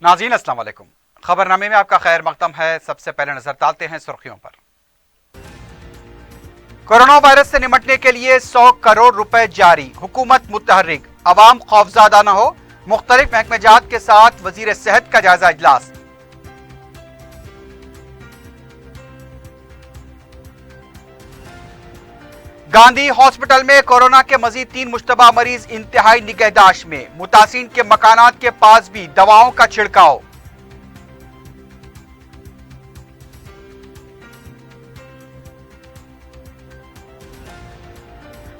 नाज़रीन अस्सलाम वालेकुम। खबरनामे में आपका खैर मकदम है। सबसे पहले नजर डालते हैं सुर्खियों पर। कोरोना वायरस से निपटने के लिए 100 करोड़ रुपए जारी, हुकूमत मुतहर्रिक, अवाम खौफजादा न हो। मुख्तलिफ महकमेजात के साथ वजीर सेहत का जायजा इजलास। गांधी हॉस्पिटल में कोरोना के मजीद 3 मुश्तबा मरीज इंतहाई निगहदाश्त में, मुतासिन के मकानात के पास भी दवाओं का छिड़काव।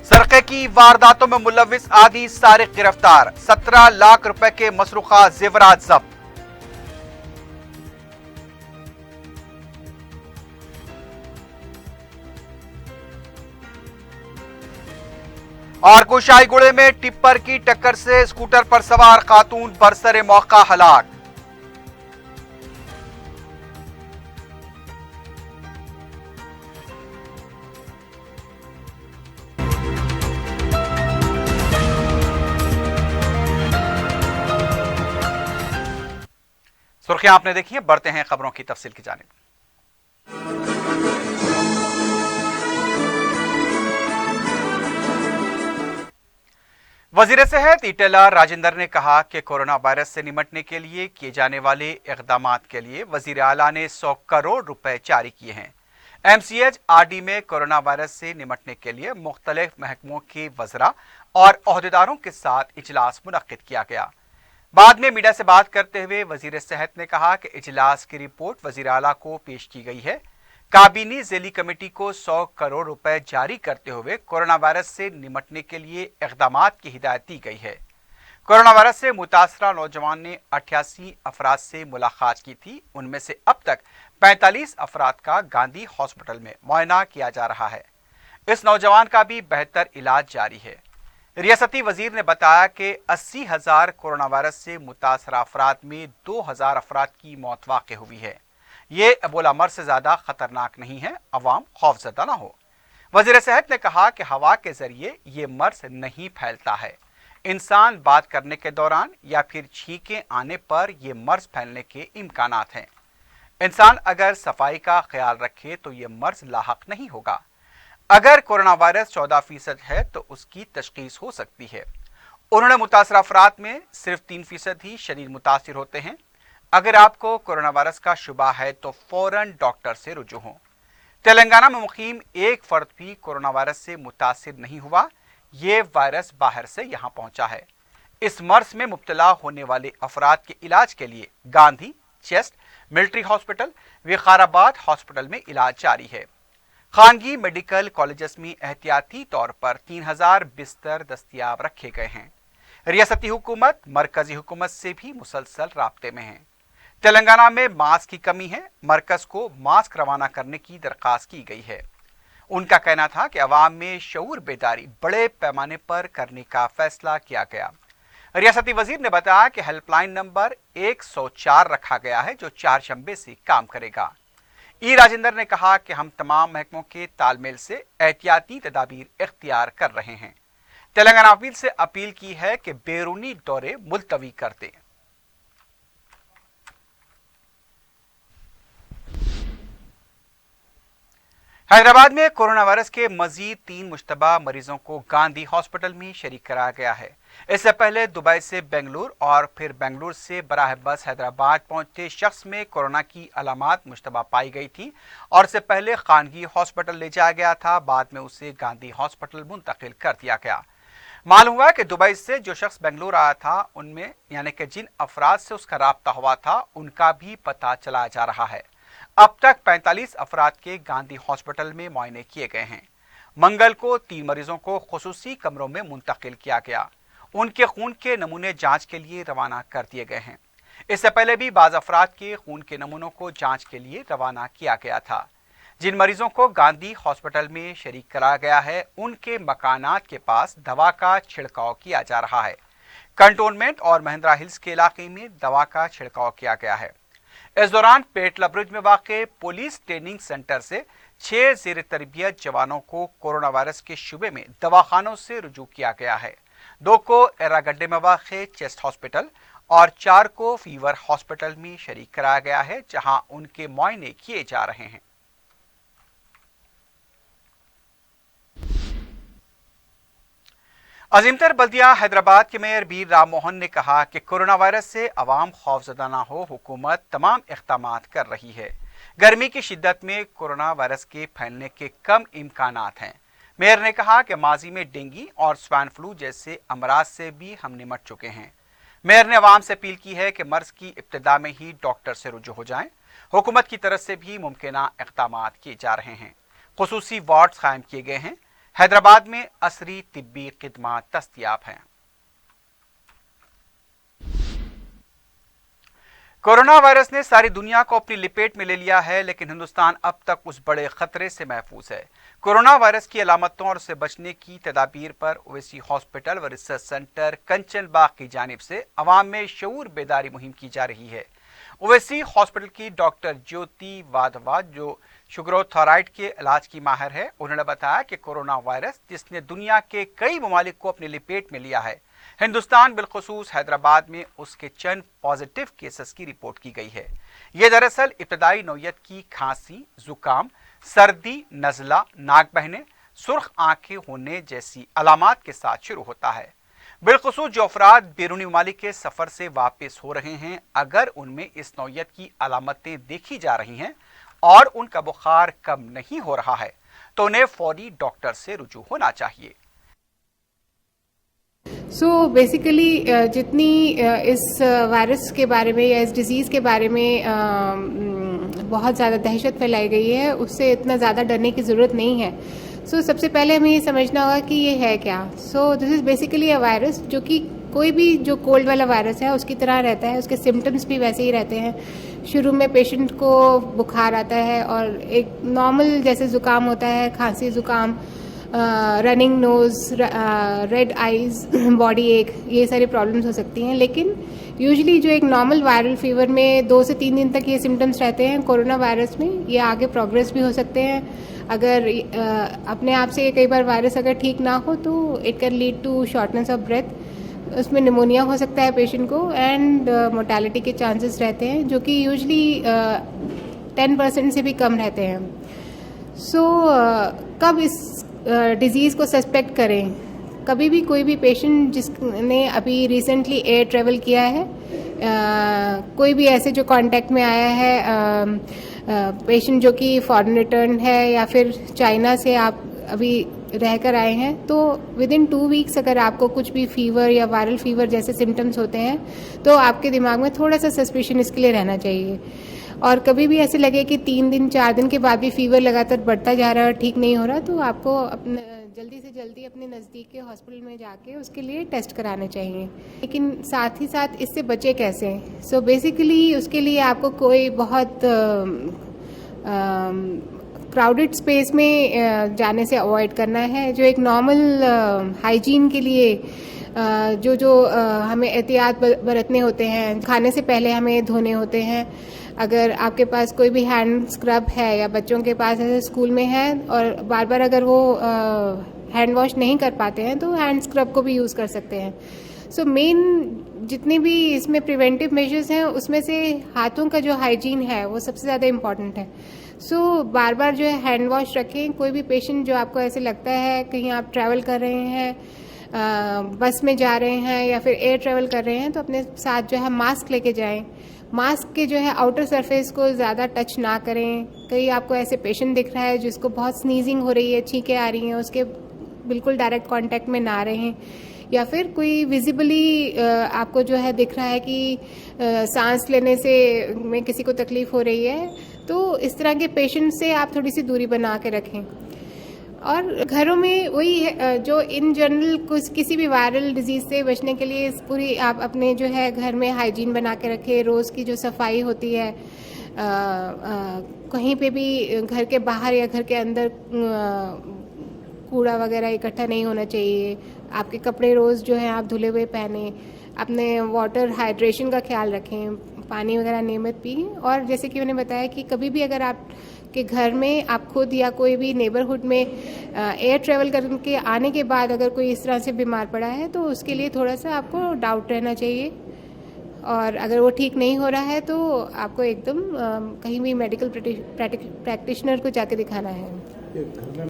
सरके की वारदातों में मुलविस आदि सारिक गिरफ्तार, 17 लाख रुपए के मसरूखा जेवरात जब्त। और कुशाईगुड़े में टिप्पर की टक्कर से स्कूटर पर सवार खातून बरसरे मौका हलाक। सुर्खियां आपने देखी हैं, बढ़ते हैं खबरों की तफसील की जानिब। वजीर सेहत ईटेला राजेंद्र ने कहा कि कोरोना वायरस से निपटने के लिए किए जाने वाले इकदामात के लिए वजीर आला ने 100 करोड़ रुपए जारी किए हैं। MCH RD में कोरोना वायरस से निपटने के लिए मुख्तलिफ महकमों के वज़रा और ओहदेदारों के साथ इजलास मुनक्किद किया गया। बाद में मीडिया से बात करते हुए वजीर सेहत ने कहा कि इजलास की रिपोर्ट वजीर आला को पेश की गई है। काबीनी ज़ेली कमेटी को 100 करोड़ रुपए जारी करते हुए कोरोना वायरस से निपटने के लिए इक़दामात की हिदायत दी गई है। कोरोना वायरस से मुतासरा नौजवान ने 88 अफराद से मुलाकात की थी। उनमें से अब तक 45 अफराद का गांधी हॉस्पिटल में मुआयना किया जा रहा है। इस नौजवान का भी बेहतर इलाज जारी है। रियासती वजीर ने बताया कि 80,000 कोरोना वायरस से मुतासरा अफराद में 2,000 अफराद की मौत वाक़ हुई है। ये एबोला मर्ज से ज्यादा खतरनाक नहीं है, अवाम खौफजदा ना हो। वजीर सेहत ने कहा कि हवा के जरिए ये मर्ज नहीं फैलता है। इंसान बात करने के दौरान या फिर छींकें आने पर यह मर्ज फैलने के इम्कानात हैं। इंसान अगर सफाई का ख्याल रखे तो ये मर्ज लाहक नहीं होगा। अगर कोरोना वायरस 14% है तो उसकी तशखीस हो सकती है। उन्होंने मुतासर अफराद में सिर्फ 3% ही शदीद मुतासिर होते हैं। अगर आपको कोरोना वायरस का शुबा है तो फौरन डॉक्टर से रुजू हों। तेलंगाना में मुकीम एक फर्द भी कोरोना वायरस से मुतासिर नहीं हुआ। ये वायरस बाहर से यहां पहुंचा है। इस मर्ज में मुब्तला होने वाले अफराद के इलाज के लिए Gandhi, chest, military hospital, Vikarabad hospital में इलाज जारी है। खानगी मेडिकल कॉलेजेस में एहतियाती तौर पर 3000 बिस्तर दस्तियाब रखे गए हैं। रियासती हुकूमत मरकजी हुकूमत से भी मुसलसल राब्ते में है। तेलंगाना में मास्क की कमी है। मरकज को मास्क रवाना करने की दरख्वास्त की गई है। उनका कहना था कि अवाम में शऊर बेदारी बड़े पैमाने पर करने का फैसला किया गया। रियासती वजीर ने बताया कि हेल्पलाइन नंबर 104 रखा गया है जो 4 शंबे से काम करेगा। राजेंद्र ने कहा कि हम तमाम महकमों के तालमेल से एहतियाती तदाबीर इख्तियार कर रहे हैं। तेलंगाना अपील से अपील की है कि बैरूनी दौरे मुलतवी कर दें। हैदराबाद में कोरोना वायरस के मजीद 3 मुश्तबा मरीजों को गांधी हॉस्पिटल में शरीक कराया गया है। इससे पहले दुबई से बेंगलुरु और फिर बेंगलुरु से बराह बस हैदराबाद पहुंचते शख्स में कोरोना की अलामात मुश्तबा पाई गई थी और इससे पहले खानगी हॉस्पिटल ले जाया गया था। बाद में उसे गांधी हॉस्पिटल मुंतकिल कर दिया गया। मालूम हुआ कि दुबई से जो शख्स बेंगलुरु आया था उनमें यानी कि जिन अफराद से उसका राब्ता हुआ था उनका भी पता चलाया जा रहा है। अब तक 45 अफराद के गांधी हॉस्पिटल में मुआयने किए गए हैं। मंगल को 3 मरीजों को खुसूसी कमरों में मुंतकिल किया गया। उनके खून के नमूने जांच के लिए रवाना कर दिए गए हैं। इससे पहले भी बाज़ अफराद के खून के नमूनों को जांच के लिए रवाना किया गया था। जिन मरीजों को गांधी हॉस्पिटल में शरीक कराया गया है उनके मकानात के पास दवा का छिड़काव किया जा रहा है। कंटोनमेंट और महिंद्रा हिल्स के इलाके में दवा का छिड़काव किया गया है। इस दौरान पेटला ब्रिज में वाक़े पुलिस ट्रेनिंग सेंटर से 6 ज़ेर तरबियत जवानों को कोरोना वायरस के शुबे में दवाखानों से रुजू किया गया है। 2 को एर्रागड्डे में वाक़ चेस्ट हॉस्पिटल और 4 को फीवर हॉस्पिटल में शरीक कराया गया है, जहां उनके मुआयने किए जा रहे हैं। अजीमतर बल्दिया हैदराबाद के मेयर बीर राम मोहन ने कहा कि कोरोना वायरस से अवाम खौफजदा ना हो, हुकूमत तमाम इक़दामात कर रही है। गर्मी की शिद्दत में कोरोना वायरस के फैलने के कम इम्कानात हैं। मेयर ने कहा कि माजी में डेंगू और स्वाइन फ्लू जैसे अमराज से भी हम निमट चुके हैं। मेयर ने अवाम से अपील की है कि मर्ज की इब्तिदा में ही डॉक्टर से रुजू हो जाएं। हुकूमत की तरफ से भी मुमकिना इक़दामात किए जा रहे हैं। खुसूसी वार्ड्स कायम किए गए हैं। हैदराबाद में असरी तिब्बी खिदमात दस्तयाब हैं। कोरोना वायरस ने सारी दुनिया को अपनी लिपेट में ले लिया है, लेकिन हिंदुस्तान अब तक उस बड़े खतरे से महफूज है। कोरोना वायरस की अलामतों और उससे बचने की तदाबीर पर ओवैसी हॉस्पिटल व रिसर्च सेंटर कंचन बाग की जानिब से अवाम में शऊर बेदारी मुहिम की जा रही है। ओवैसी हॉस्पिटल की डॉक्टर ज्योति वाधवा, जो शुगरोथायराइड के इलाज की माहिर है, उन्होंने बताया कि कोरोना वायरस जिसने दुनिया के कई ममालिक को अपनी लिपेट में लिया है, हिंदुस्तान बिलखुसूस हैदराबाद में उसके चंद पॉजिटिव केसेस की रिपोर्ट की गई है। ये दरअसल इब्तदाई नौयत की खांसी, जुकाम, सर्दी, नज़ला, नाक बहने, सुर्ख आंखें होने जैसी अलामात के साथ शुरू होता है। बिलखुसूस जो अफराद बैरूनी ममालिक के सफ़र से वापस हो रहे हैं, अगर उनमें इस नौयत की अलामतें देखी जा रही हैं और उनका बुखार कम नहीं हो रहा है, तो उन्हें फौरी डॉक्टर से रुजू होना चाहिए। बेसिकली जितनी इस वायरस के बारे में या इस डिज़ीज़ के बारे में बहुत ज़्यादा दहशत फैलाई गई है, उससे इतना ज़्यादा डरने की ज़रूरत नहीं है। सबसे पहले हमें ये समझना होगा कि ये है क्या। This is basically a virus जो कि कोई भी जो कोल्ड वाला वायरस है उसकी तरह रहता है। उसके सिम्टम्स भी वैसे ही रहते हैं। शुरू में पेशेंट को बुखार आता है और एक नॉर्मल जैसे ज़ुकाम होता है, खांसी, ज़ुकाम, running nose, red eyes, body एक, ये सारी प्रॉब्लम्स हो सकती हैं। लेकिन यूजुअली जो एक नॉर्मल वायरल फीवर में 2 से 3 दिन तक ये सिम्टम्स रहते हैं, कोरोना वायरस में ये आगे प्रोग्रेस भी हो सकते हैं। अगर अपने आप से कई बार वायरस अगर ठीक ना हो तो it can lead to shortness of breath, उसमें निमोनिया हो सकता है पेशेंट को, एंड मोर्टेलिटी के चांसेस रहते हैं जो कि यूजुअली 10% से भी कम रहते हैं। कब इस डिज़ीज़ को सस्पेक्ट करें? कभी भी कोई भी पेशेंट जिसने अभी रिसेंटली एयर ट्रेवल किया है, कोई भी ऐसे जो कांटेक्ट में आया है, पेशेंट जो कि फॉरेन रिटर्न है या फिर चाइना से आप अभी रहकर आए हैं, तो विद इन 2 वीक्स अगर आपको कुछ भी फीवर या वायरल फीवर जैसे सिम्टम्स होते हैं तो आपके दिमाग में थोड़ा सा सस्पिशन इसके लिए रहना चाहिए। और कभी भी ऐसे लगे कि 3 दिन 4 दिन के बाद भी फीवर लगातार बढ़ता जा रहा है और ठीक नहीं हो रहा, तो आपको अपने जल्दी से जल्दी अपने नज़दीक के हॉस्पिटल में जाके उसके लिए टेस्ट कराने चाहिए। लेकिन साथ ही साथ इससे बचे कैसे? बेसिकली उसके लिए आपको कोई बहुत क्राउडेड स्पेस में जाने से अवॉइड करना है। जो एक नॉर्मल हाइजीन के लिए जो हमें एहतियात बरतने होते हैं, खाने से पहले हमें धोने होते हैं। अगर आपके पास कोई भी हैंड स्क्रब है या बच्चों के पास ऐसे स्कूल में है और बार बार अगर वो हैंड वॉश नहीं कर पाते हैं तो हैंड स्क्रब को भी यूज़ कर सकते हैं। मेन जितने भी इसमें प्रिवेंटिव मेजर्स हैं उसमें से हाथों का जो हाइजीन है वो सबसे ज़्यादा इम्पॉर्टेंट है। बार बार जो है हैंड वॉश रखें। कोई भी पेशेंट जो आपको ऐसे लगता है कहीं आप ट्रैवल कर रहे हैं, बस में जा रहे हैं या फिर एयर ट्रैवल कर रहे हैं, तो अपने साथ जो है मास्क लेके जाएं। मास्क के जो है आउटर सरफेस को ज़्यादा टच ना करें। कहीं आपको ऐसे पेशेंट दिख रहा है जिसको बहुत स्नीजिंग हो रही है, छींकें आ रही हैं, उसके बिल्कुल डायरेक्ट कांटेक्ट में ना रहें। या फिर कोई विजिबली आपको जो है दिख रहा है कि सांस लेने से में किसी को तकलीफ हो रही है, तो इस तरह के पेशेंट से आप थोड़ी सी दूरी बना के रखें। और घरों में वही है जो इन जनरल किसी भी वायरल डिजीज़ से बचने के लिए पूरी आप अपने जो है घर में हाइजीन बना के रखें। रोज़ की जो सफाई होती है, कहीं पे भी घर के बाहर या घर के अंदर कूड़ा वगैरह इकट्ठा नहीं होना चाहिए। आपके कपड़े रोज़ जो है आप धुले हुए पहने। अपने वाटर हाइड्रेशन का ख्याल रखें, पानी वगैरह नियमित पिएं। और जैसे कि मैंने बताया कि कभी भी अगर आप कि घर में आप खुद या कोई भी नेबरहुड में एयर ट्रेवल करके आने के बाद अगर कोई इस तरह से बीमार पड़ा है तो उसके लिए थोड़ा सा आपको डाउट रहना चाहिए, और अगर वो ठीक नहीं हो रहा है तो आपको एकदम कहीं भी मेडिकल प्रैक्टिशनर को जाके दिखाना है।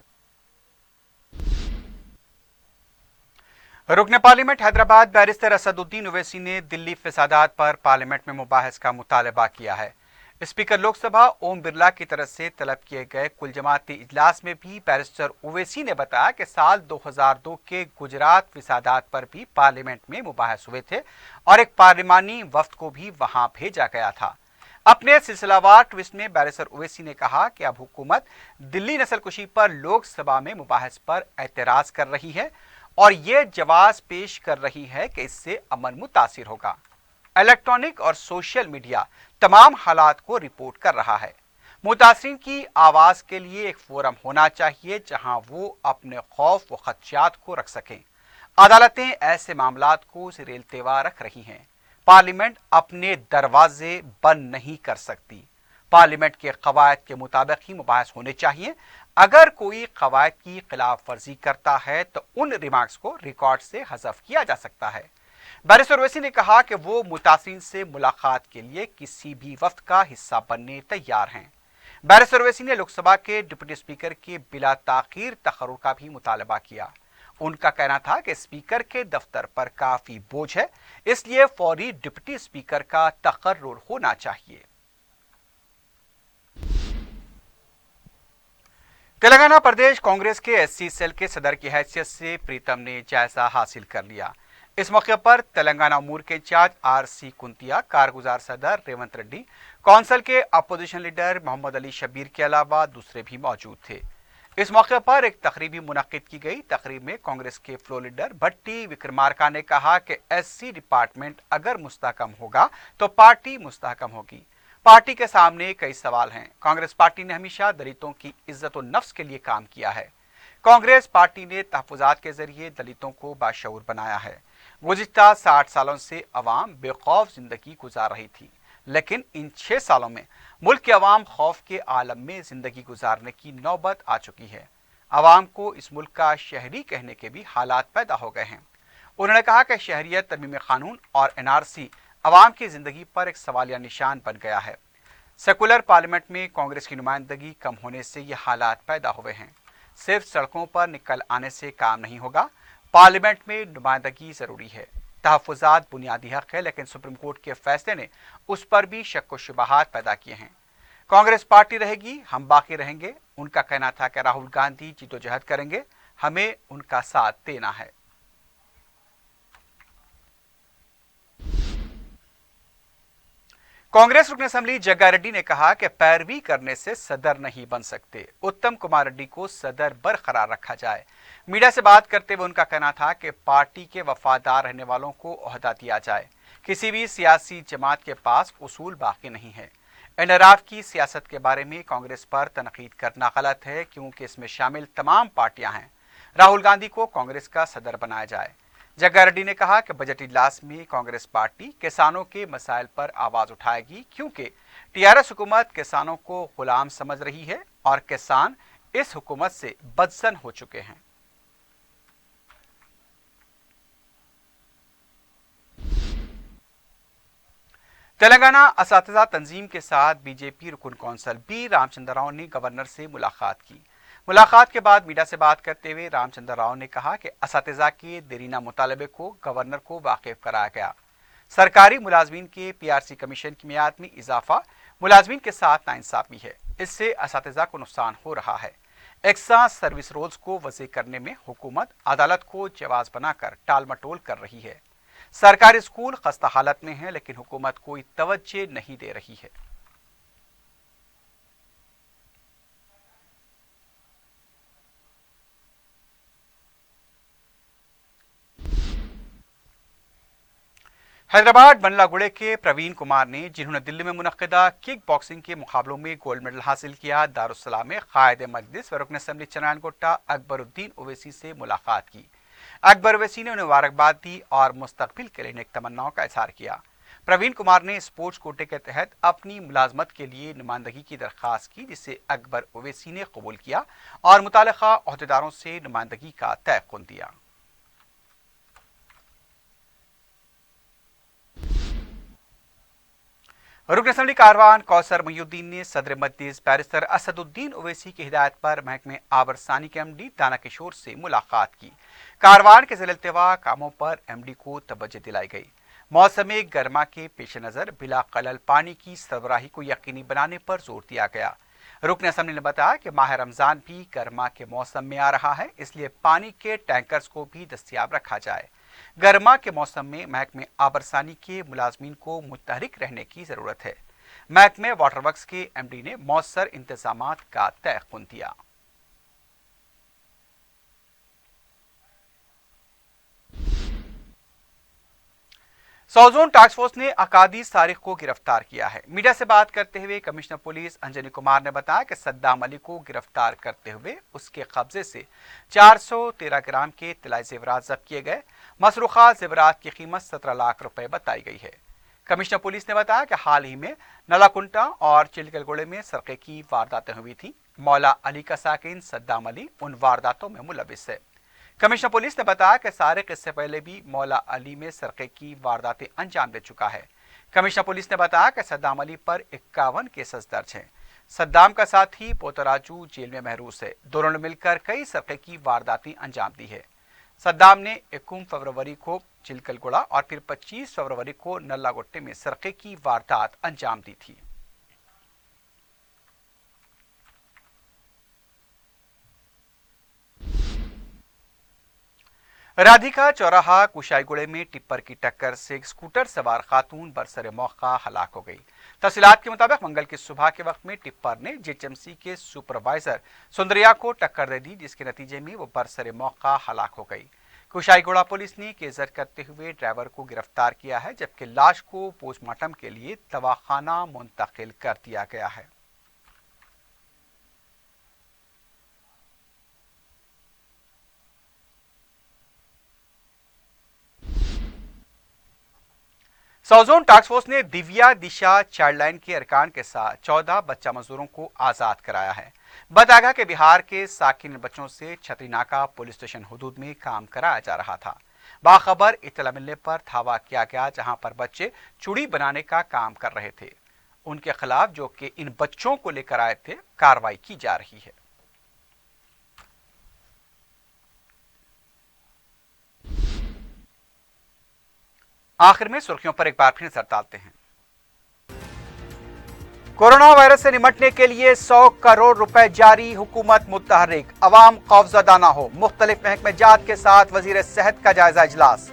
रुकन पार्लियामेंट हैदराबाद बैरिस्टर असदुद्दीन ओवैसी ने दिल्ली फसादात पर पार्लियामेंट में मुबाहस का मुतालबा किया है। स्पीकर लोकसभा ओम बिरला की तरफ से तलब किए गए कुल जमाती इजलास में भी बैरिस्टर ओवैसी ने बताया कि साल 2002 के गुजरात फसादात पर भी पार्लियामेंट में मुबाहस हुए थे और एक पार्लिमानी वफ्द को भी वहां भेजा गया था। अपने सिलसिलावार ट्वीट में बैरिस्टर ओवैसी ने कहा कि अब हुकूमत दिल्ली नस्लकुशी पर लोकसभा में मुबाहस पर एतराज कर रही है और ये जवाब पेश कर रही है कि इससे अमन मुतासिर होगा। इलेक्ट्रॉनिक और सोशल मीडिया तमाम हालात को रिपोर्ट कर रहा है। मुतासिरीन की आवाज के लिए एक फोरम होना चाहिए जहां वो अपने खौफ व खदशात को रख सकें। अदालतें ऐसे मामलात को ज़ेर-ए-इल्तिवा रख रही हैं। पार्लियामेंट अपने दरवाजे बंद नहीं कर सकती। पार्लियामेंट के कवायद के मुताबिक ही मुबाहस होने चाहिए। अगर कोई कवायद की खिलाफ वर्जी करता है तो उन रिमार्क्स को रिकॉर्ड से हज़फ किया जा सकता है। बैरिस्टर ओवैसी ने कहा कि वो मुतासिरीन से मुलाकात के लिए किसी भी वक्त का हिस्सा बनने तैयार हैं। बैरिस्टर ओवैसी ने लोकसभा के डिप्टी स्पीकर के बिला ताखीर तकर्रुर का भी मुतालबा किया। उनका कहना था कि स्पीकर के दफ्तर पर काफी बोझ है, इसलिए फौरी डिप्टी स्पीकर का तकर्रुर होना चाहिए। तेलंगाना प्रदेश कांग्रेस के एससी सेल के सदर की हैसियत से प्रीतम ने जायजा हासिल कर लिया। इस मौके पर तेलंगाना अमूर के इंचार्ज आरसी कुंतिया, कारगुजार सदर रेवंत रेड्डी, कौंसिल के अपोजिशन लीडर मोहम्मद अली शबीर के अलावा दूसरे भी मौजूद थे। इस मौके पर एक तकरीब भी मुनक्किद की गई। तकरीब में कांग्रेस के फ्लोर लीडर भट्टी विक्रमार्का ने कहा कि एससी डिपार्टमेंट अगर मुस्तहकम होगा तो पार्टी मुस्तहकम होगी। पार्टी के सामने कई सवाल हैं। कांग्रेस पार्टी ने हमेशा दलितों की इज्जत और नफ्स के लिए काम किया है। कांग्रेस पार्टी ने तहफ़्फ़ुज़ात के जरिए दलितों को बाशऊर बनाया है। गुज़िश्ता 60 सालों से अवाम बेखौफ जिंदगी गुजार रही थी, लेकिन इन 6 सालों में मुल्क के अवाम खौफ के आलम में जिंदगी गुजारने की नौबत आ चुकी है। अवाम को इस मुल्क का शहरी कहने के भी हालात पैदा हो गए हैं। उन्होंने कहा कि शहरियत तरमीम कानून और एनआरसी अवाम की जिंदगी पर एक सवालिया निशान बन गया है। सेकुलर पार्लियामेंट में कांग्रेस की नुमाइंदगी कम होने से ये हालात पैदा हुए हैं। सिर्फ सड़कों पर निकल आने से काम नहीं होगा, पार्लियामेंट में नुमाइंदगी जरूरी है। तहफ़्फ़ुज़ात बुनियादी हक है, लेकिन सुप्रीम कोर्ट के फैसले ने उस पर भी शक व शुबहात पैदा किए हैं। कांग्रेस पार्टी रहेगी, हम बाकी रहेंगे। उनका कहना था कि राहुल गांधी जिद्दोजहद करेंगे, हमें उनका साथ देना है। कांग्रेस रुकन असेंबली जग्गा रेड्डी ने कहा कि पैरवी करने से सदर नहीं बन सकते। उत्तम कुमार रेड्डी को सदर बरकरार रखा जाए। मीडिया से बात करते हुए उनका कहना था कि पार्टी के वफादार रहने वालों को ओहदा दिया जाए। किसी भी सियासी जमात के पास उसूल बाकी नहीं है। एनआरएफ की सियासत के बारे में कांग्रेस पर तनकीद करना गलत है, क्योंकि इसमें शामिल तमाम पार्टियां हैं। राहुल गांधी को कांग्रेस का सदर बनाया जाए। जग्गा रेड्डी ने कहा कि बजट इजलास में कांग्रेस पार्टी किसानों के मसाइल पर आवाज उठाएगी, क्योंकि टीआरएस हुकूमत किसानों को गुलाम समझ रही है और किसान इस हुकूमत से बदसन हो चुके हैं। तेलंगाना असातिज़ा तंजीम के साथ बीजेपी रुकन कौंसल बी रामचंद्र राव ने गवर्नर से मुलाकात की। मुलाकात के बाद मीडिया से बात करते हुए रामचंद्र राव ने कहा कि असातिज़ा के देरीना मुतालबे को गवर्नर को वाकिफ कराया गया। सरकारी मुलाजमीन के पीआरसी कमीशन की मियाद में इजाफा मुलाजमीन के साथ नाइंसाफी है। इससे असातिज़ा को नुकसान हो रहा है। एक्सा सर्विस रोल्स को वज़े करने में हुकूमत अदालत को जवाज बनाकर टाल मटोल कर रही है। सरकारी स्कूल खस्ता हालत में है, लेकिन हुकूमत कोई तवज्जो नहीं दे रही है। हैदराबाद बंडलागुड़े के प्रवीण कुमार ने, जिन्होंने दिल्ली में मुनक्किदा किक बॉक्सिंग के मुकाबलों में गोल्ड मेडल हासिल किया, दारुस्सलाम में कायद मजलिस व रुकन असेंबली चनायनगोट्टा अकबरुद्दीन ओवैसी से मुलाकात की। अकबर ओवैसी ने उन्हें मुबारकबाद दी और मुस्तकबिल के लिए नेक तमन्नाओं का इजहार किया। प्रवीण कुमार ने स्पोर्ट्स कोटे के तहत अपनी मुलाजमत के लिए नुमाइंदगी की दरख्वास्त की, जिसे अकबर ओवैसी ने कबूल किया और मुतालिका अहदेदारों से नुमाइंदगी का तयक्कुन दिया। रुकन असम्बली कारवान कौसर मुहिउद्दीन ने सदर मजलिस बैरिस्टर असदुद्दीन ओवैसी की हिदायत पर महकमे आबरसानी के एमडी दाना किशोर से मुलाकात की। कारवान के ज़िला कामों पर एमडी को तवज्जो दिलाई गई। मौसम गर्मा के पेश नज़र बिला कलल पानी की सरबराही को यकीनी बनाने पर जोर दिया गया। रुकन असम्बली ने बताया कि माह रमज़ान भी गर्मा के मौसम में आ रहा है, इसलिए पानी के टैंकर्स को भी दस्तियाब रखा जाए। गर्मा के मौसम में महकमे आबरसानी के मुलाजमीन को मुतहरिक रहने की ज़रूरत है। महकमे वाटर वर्क्स के एमडी ने मौसर इंतजामात का तयक्कुन दिया। सौजोन टास्क फोर्स ने अकादी सारिक को गिरफ्तार किया है। मीडिया से बात करते हुए कमिश्नर पुलिस अंजनी कुमार ने बताया कि सद्दाम अली को गिरफ्तार करते हुए उसके कब्जे से 413 ग्राम के तिलाई जेवरात जब्त किए गए। मसरूखा जेवरात की कीमत 17 लाख रुपए बताई गई है। कमिश्नर पुलिस ने बताया कि हाल ही में नलाकुंटा और चिलकलगुड़े में सरके की वारदातें हुई थी। मौला अली का साकिन सद्दाम अली उन वारदातों में मुलविस है। कमिश्नर पुलिस ने बताया कि सारिक इससे पहले भी मौला अली में सरके की वारदातें अंजाम दे चुका है। कमिश्नर पुलिस ने बताया कि सद्दाम अली पर 51 केसेस दर्ज हैं। सद्दाम का साथी पोतराजू जेल में महरूस है। दोनों ने मिलकर कई सरके की वारदातें अंजाम दी है। सद्दाम ने 21 फरवरी को चिलकलगुड़ा और फिर 25 फरवरी को नल्लागुट्टे में सरके की वारदात अंजाम दी थी। राधिका चौराहा कुशाईगुड़े में टिप्पर की टक्कर से एक स्कूटर सवार खातून बरसरे मौका हलाक हो गई। तफसीलात के मुताबिक मंगल की सुबह के वक्त में टिप्पर ने जीएचएमसी के सुपरवाइजर सुंदरिया को टक्कर दे दी, जिसके नतीजे में वो बरसरे मौका हलाक हो गई। कुशाईगुड़ा पुलिस ने केजर करते हुए ड्राइवर को गिरफ्तार किया है, जबकि लाश को पोस्टमार्टम के लिए दवाखाना मुंतकिल कर दिया गया है। सौजोन टास्क फोर्स ने दिव्या दिशा चाइल्डलाइन के अरकान के साथ 14 बच्चा मजदूरों को आजाद कराया है। बताया गया कि बिहार के साकिन बच्चों से छतरीनाका पुलिस स्टेशन हुदूद में काम कराया जा रहा था। बाखबर इत्तला मिलने पर धावा किया गया, जहां पर बच्चे चूड़ी बनाने का काम कर रहे थे। उनके खिलाफ, जो कि इन बच्चों को लेकर आए थे, कार्रवाई की जा रही है। आखिर में सुर्खियों पर एक बार फिर नजर डालते हैं। कोरोना वायरस से निपटने के लिए 100 करोड़ रुपए जारी, हुकूमत मुतहर्रिक, अवाम खौफजदा ना हो। मुख्तलिफ महकमे जात के साथ वजीर सेहत का जायजा इजलास।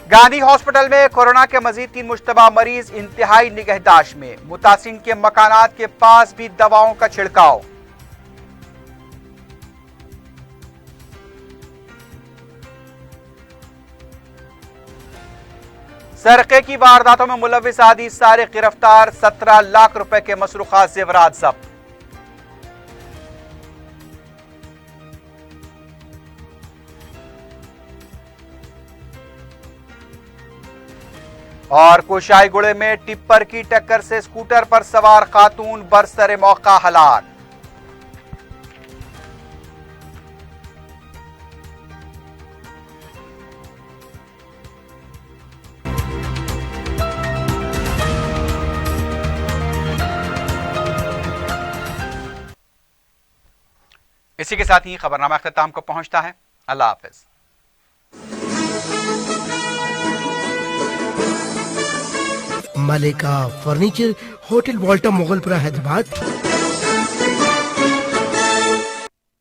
गांधी हॉस्पिटल में कोरोना के मजीद 3 मुश्तबा मरीज इंतहाई निगहदाश्त में। मुतासिन के मकानात के पास भी दवाओं का छिड़काव। सरके की वारदातों में मुलविस आदि सारे गिरफ्तार, 17 लाख रुपए के मसरूखा जेवरात जब्त। और कुशाईगुड़े में टिप्पर की टक्कर से स्कूटर पर सवार खातून बरसरे मौका हलाक। इसी के साथ ही खबरनामा अख्ताम को पहुंचता है। अल्लाह हाफिज। Malika furniture, hotel Volta, Mughalpura, Hyderabad.